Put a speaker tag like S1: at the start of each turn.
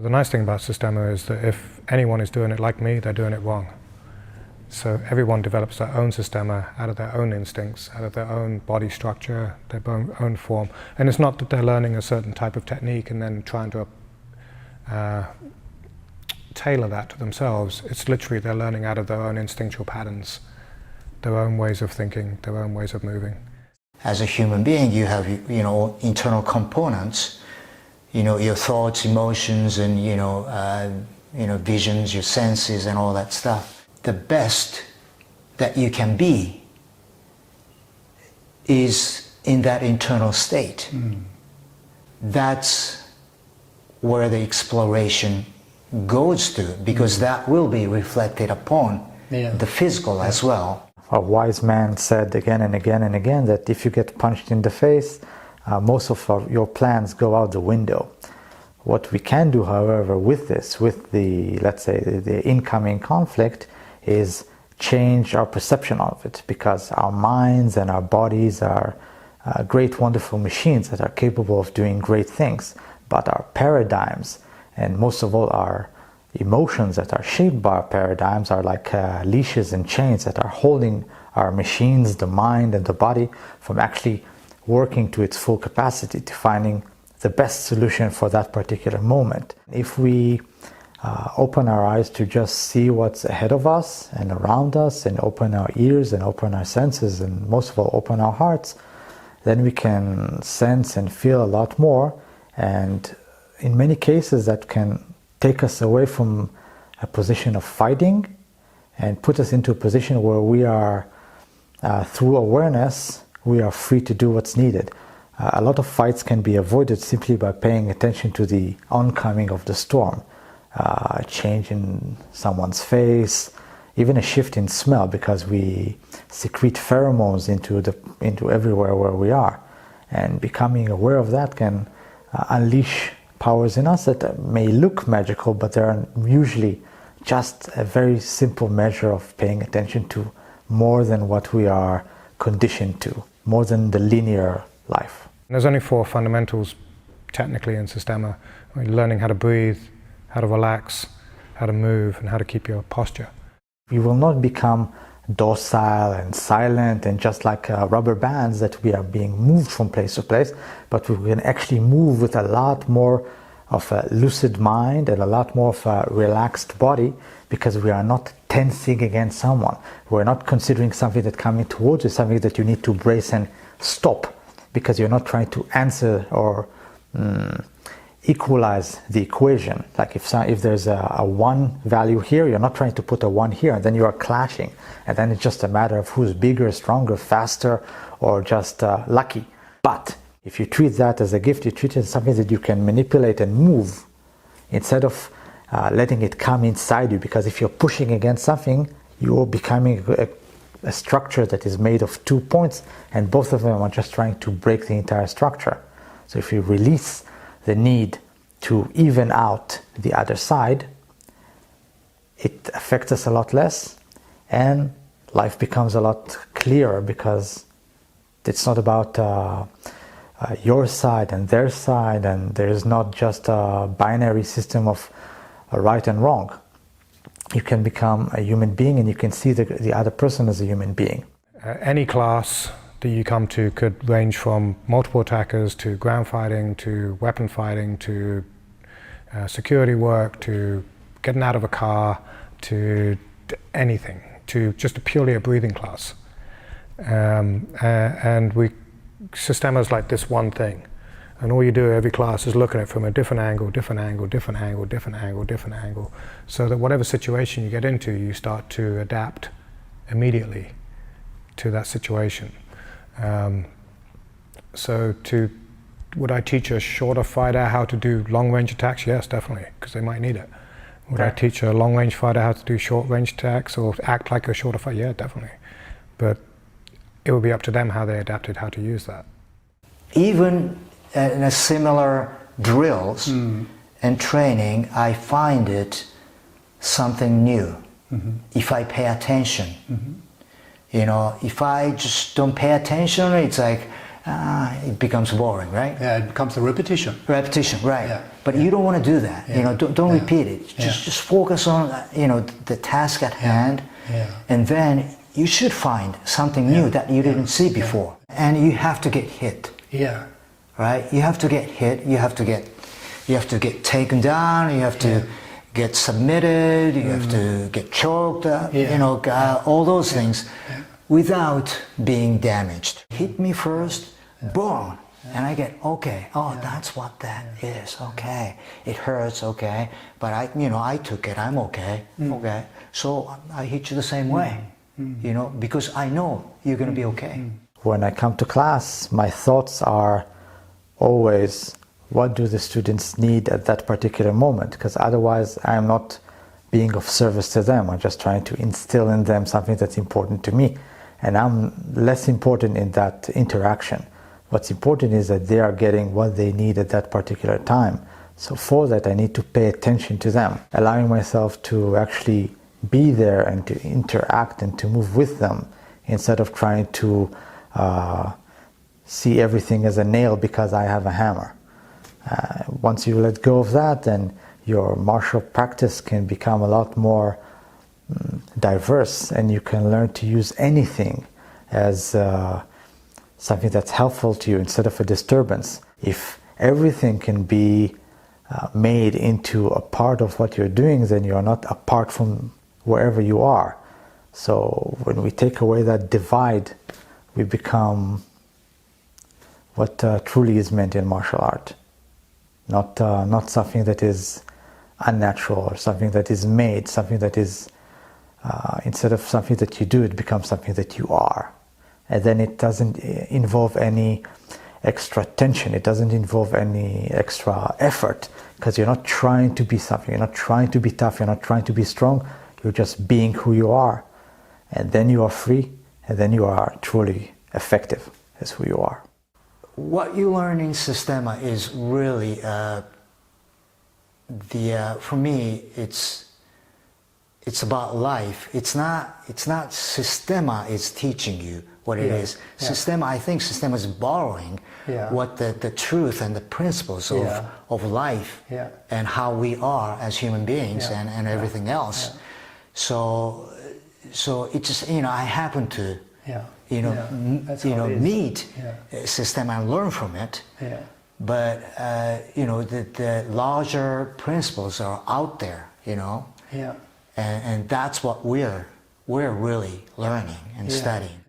S1: The nice thing about Systema is that if anyone is doing it like me, they're doing it wrong. So everyone develops their own Systema out of their own instincts, out of their own body structure, their own form. And it's not that they're learning a certain type of technique and then trying to tailor that to themselves. It's literally they're learning out of their own instinctual patterns, their own ways of thinking, their own ways of moving.
S2: As a human being, you have, internal components, your thoughts, emotions, and, visions, your senses, and all that stuff. The best that you can be is in that internal state. That's where the exploration goes to, because that will be reflected upon the physical as well.
S3: A wise man said again and again and again that if you get punched in the face, most of your plans go out the window. What we can do, however, with this, with the, let's say, the incoming conflict, is change our perception of it, because our minds and our bodies are great, wonderful machines that are capable of doing great things. But our paradigms, and most of all our emotions that are shaped by our paradigms, are like leashes and chains that are holding our machines, the mind and the body, from actually working to its full capacity, to finding the best solution for that particular moment. If we open our eyes to just see what's ahead of us and around us, and open our ears and open our senses, and most of all open our hearts, then we can sense and feel a lot more. And in many cases that can take us away from a position of fighting and put us into a position where we are, through awareness, we are free to do what's needed. A lot of fights can be avoided simply by paying attention to the oncoming of the storm. A change in someone's face, even a shift in smell, because we secrete pheromones into everywhere where we are. And becoming aware of that can unleash powers in us that may look magical, but they are usually just a very simple measure of paying attention to more than what we are conditioned to, more than the linear life.
S1: There's only 4 fundamentals technically in Systema. Learning how to breathe, how to relax, how to move, and how to keep your posture.
S3: You will not become docile and silent and just like rubber bands that we are being moved from place to place, but we can actually move with a lot more of a lucid mind and a lot more of a relaxed body, because we are not tensing against someone. We're not considering something that's coming towards you, something that you need to brace and stop, because you're not trying to answer or equalize the equation. Like if there's a 1 value here, you're not trying to put a 1 here, and then you are clashing, and then it's just a matter of who's bigger, stronger, faster, or just lucky. But if you treat that as a gift, you treat it as something that you can manipulate and move, instead of letting it come inside you, because if you're pushing against something, you're becoming a structure that is made of 2 points, and both of them are just trying to break the entire structure. So if you release the need to even out the other side, it affects us a lot less, and life becomes a lot clearer, because it's not about your side and their side, and there's not just a binary system of right and wrong. You can become a human being, and you can see the other person as a human being.
S1: Any class that you come to could range from multiple attackers to ground fighting to weapon fighting to security work to getting out of a car to anything, to just purely a breathing class. And Systema is like this one thing. And all you do every class is look at it from a different angle, different angle, different angle, different angle, different angle, so that whatever situation you get into, you start to adapt immediately to that situation. Would I teach a shorter fighter how to do long-range attacks? Yes, definitely, because they might need it. Would I teach a long-range fighter how to do short-range attacks or act like a shorter fighter? Yeah, definitely. But it would be up to them how they adapted how to use that.
S2: Even in a similar drills and training, I find it something new if I pay attention. If I just don't pay attention, it's like it becomes boring, right?
S4: Yeah, it becomes a repetition.
S2: Repetition, right?
S4: Yeah.
S2: But you don't want to do that. You know, don't
S4: Yeah.
S2: repeat it. Just focus on the task at hand, and then you should find something new that you didn't see before. And you have to get hit.
S4: Yeah.
S2: Right? You have to get hit. You have to get taken down. You have to get submitted. You have to get choked. All those things, without being damaged. Hit me first, boom, and I get okay. Oh, that's what that is. Okay, it hurts. Okay, but I took it. I'm okay. Okay, so I hit you the same way. Because I know you're gonna be okay.
S3: When I come to class, my thoughts are always, what do the students need at that particular moment? Because otherwise I'm not being of service to them. I'm just trying to instill in them something that's important to me. And I'm less important in that interaction. What's important is that they are getting what they need at that particular time. So for that, I need to pay attention to them, allowing myself to actually be there and to interact and to move with them, instead of trying to see everything as a nail because I have a hammer. Once you let go of that, then your martial practice can become a lot more diverse, and you can learn to use anything as something that's helpful to you instead of a disturbance. If everything can be made into a part of what you're doing, then you're not apart from wherever you are. So when we take away that divide, we become what truly is meant in martial art. Not something that is unnatural or something that is made, something that is instead of something that you do, it becomes something that you are. And then it doesn't involve any extra tension, it doesn't involve any extra effort, because you're not trying to be something, you're not trying to be tough, you're not trying to be strong, you're just being who you are. And then you are free, and then you are truly effective as who you are.
S2: What you learn in Systema is really, for me, it's about life. It's not Systema is teaching you what it is. Systema, I think Systema is borrowing what the truth and the principles of life and how we are as human beings and everything else. So it just, I happen to meet Systema and learn from it. But the larger principles are out there, and that's what we're really learning and studying.